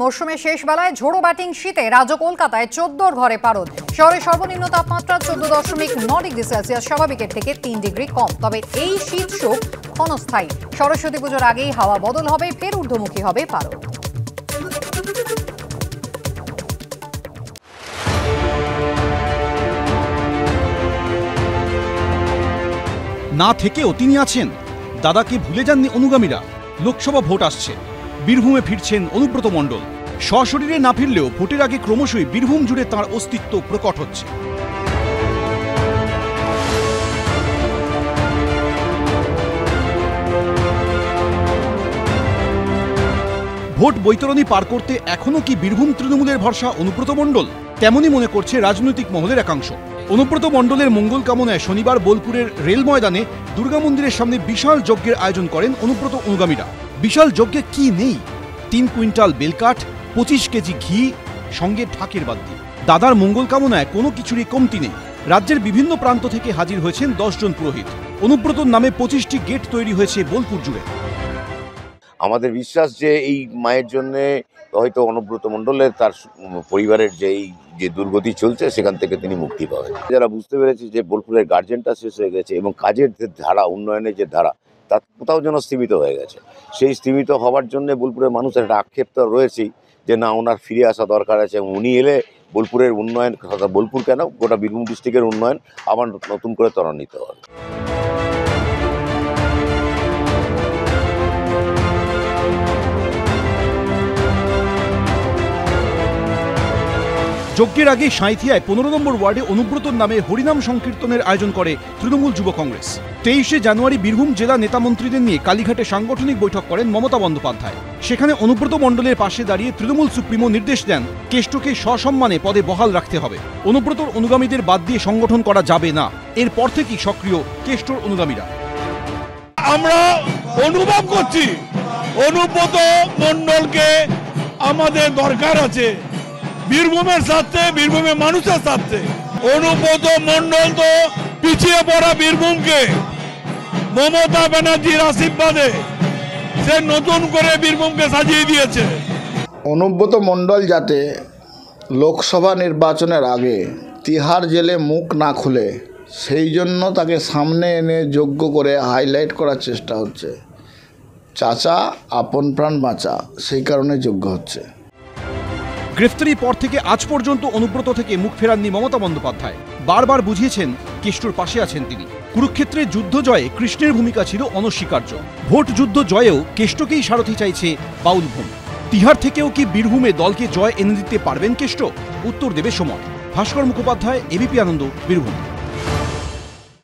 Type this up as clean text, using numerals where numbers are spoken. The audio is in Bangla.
মৌসুমের শেষ বেলায় ঝোড়ো ব্যাটিং শীতে রাজ্য কলকাতায় 14 ঘরে পারদ। শহরে সর্বনিম্ন তাপমাত্রা 14.9 ডিগ্রি সেলসিয়াস স্বাভাবিকের থেকে 3 ডিগ্রি কম। তবে এই শীত শোক ক্ষণস্থায়ী। সরস্বতী পুজোর আগেই হাওয়া বদল হবে, ফের ঊর্ধ্বমুখী হবে পারদ। না থেকেও তিনি আছেন। দাদাকে ভুলে যাননি অনুগামীরা। লোকসভা ভোট আসছে, বীরভূমে ফিরছেন অনুব্রত মণ্ডল। সশরীরে না ফিরলেও ভোটের আগে ক্রমশই বীরভূম জুড়ে তাঁর অস্তিত্ব প্রকট হচ্ছে। ভোট বৈতরণী পার করতে এখনো কি বীরভূম তৃণমূলের ভরসা অনুব্রত মণ্ডল? তেমনই মনে করছে রাজনৈতিক মহলের একাংশ। অনুব্রত মণ্ডলের মঙ্গল কামনায় শনিবার বোলপুরের রেল ময়দানে দুর্গা মন্দিরের সামনে বিশাল যজ্ঞের আয়োজন করেন অনুব্রত অনুগামীরা। বিশাল যজ্ঞে কি নেই? 3 কুইন্টাল বেলকাঠ, 25 কেজি ঘি, সঙ্গে ঢাকের বাদ্যি। দাদার মঙ্গল কামনায় কোনো কিছুরই কমতি নেই। রাজ্যের বিভিন্ন প্রান্ত থেকে হাজির হয়েছেন 10 জন পুরোহিত। অনুব্রতর নামে 25টি গেট তৈরি হয়েছে বোলপুর জুড়ে। আমাদের বিশ্বাস যে এই মায়ের জন্য হয়তো অনুব্রত মণ্ডলের তার পরিবারের যে দুর্গতি চলছে সেখান থেকে তিনি মুক্তি পাবেন। যারা বুঝতে পেরেছি যে বোলপুরের গার্জেনটা শেষ হয়ে গেছে এবং কাজের যে ধারা, উন্নয়নের যে ধারা, তা কোথাও যেন স্থিমিত হয়ে গেছে। সেই স্থিমিত হওয়ার জন্য বোলপুরের মানুষের একটা আক্ষেপ তো রয়েছেই যে না, ওনার ফিরে আসা দরকার আছে। উনি এলে বোলপুরের উন্নয়ন, বোলপুর কেন গোটা বীরভূম ডিস্ট্রিক্টের উন্নয়ন আবার নতুন করে ত্বরান্বিত হবে। যজ্ঞের আগে সাঁইথিয়ায় 15 নম্বর ওয়ার্ডে অনুব্রতর নামে হরিনাম সংকীর্তনের আয়োজন করে তৃণমূল যুব কংগ্রেস। 23শে জানুয়ারি বীরভূম জেলা নেতামন্ত্রীদের নিয়ে কালীঘাটে সাংগঠনিক বৈঠক করেন মমতা বন্দ্যোপাধ্যায়। সেখানে অনুব্রত মণ্ডলের পাশে দাঁড়িয়ে তৃণমূল সুপ্রিমো নির্দেশ দেন কেষ্টকে সসম্মানে পদে বহাল রাখতে হবে। অনুব্রতর অনুগামীদের বাদ দিয়ে সংগঠন করা যাবে না। এরপর থেকেই সক্রিয় কেষ্টর অনুগামীরা। আমরা অনুভব করছি অনুব্রত মণ্ডলকে আমাদের দরকার আছে বীরভূমের স্বার্থে, বীরভূমের মানুষের স্বার্থে। অনুব্রত মণ্ডল তো পিছিয়ে পড়া বীরভূমকে মমতা ব্যানার্জির আশীর্বাদে সে নতুন করে বীরভূমকে সাজিয়ে দিয়েছে। অনুব্রত মণ্ডল যাতে লোকসভা নির্বাচনের আগে তিহার জেলে মুখ না খুলে, সেই জন্য তাকে সামনে এনে যোগ্য করে হাইলাইট করার চেষ্টা হচ্ছে। চাচা আপন প্রাণ বাঁচা, সেই কারণে যোগ্য হচ্ছে। গ্রেফতারির পর থেকে আজ পর্যন্ত অনুব্রত থেকে মুখ ফেরাননি মমতা বন্দ্যোপাধ্যায়। বারবার বুঝিয়েছেন কেষ্টর পাশে আছেন তিনি। কুরুক্ষেত্রের যুদ্ধ জয়ে কৃষ্ণের ভূমিকা ছিল অনস্বীকার্য। ভোট যুদ্ধ জয়েও কেষ্টকেই সারথি চাইছে বাউলভূম। তিহার থেকেও কি বীরভূমে দলকে জয় এনে দিতে পারবেন কেষ্ট? উত্তর দেবে সময়। ভাস্কর মুখোপাধ্যায়, এবিপি আনন্দ, বীরভূম।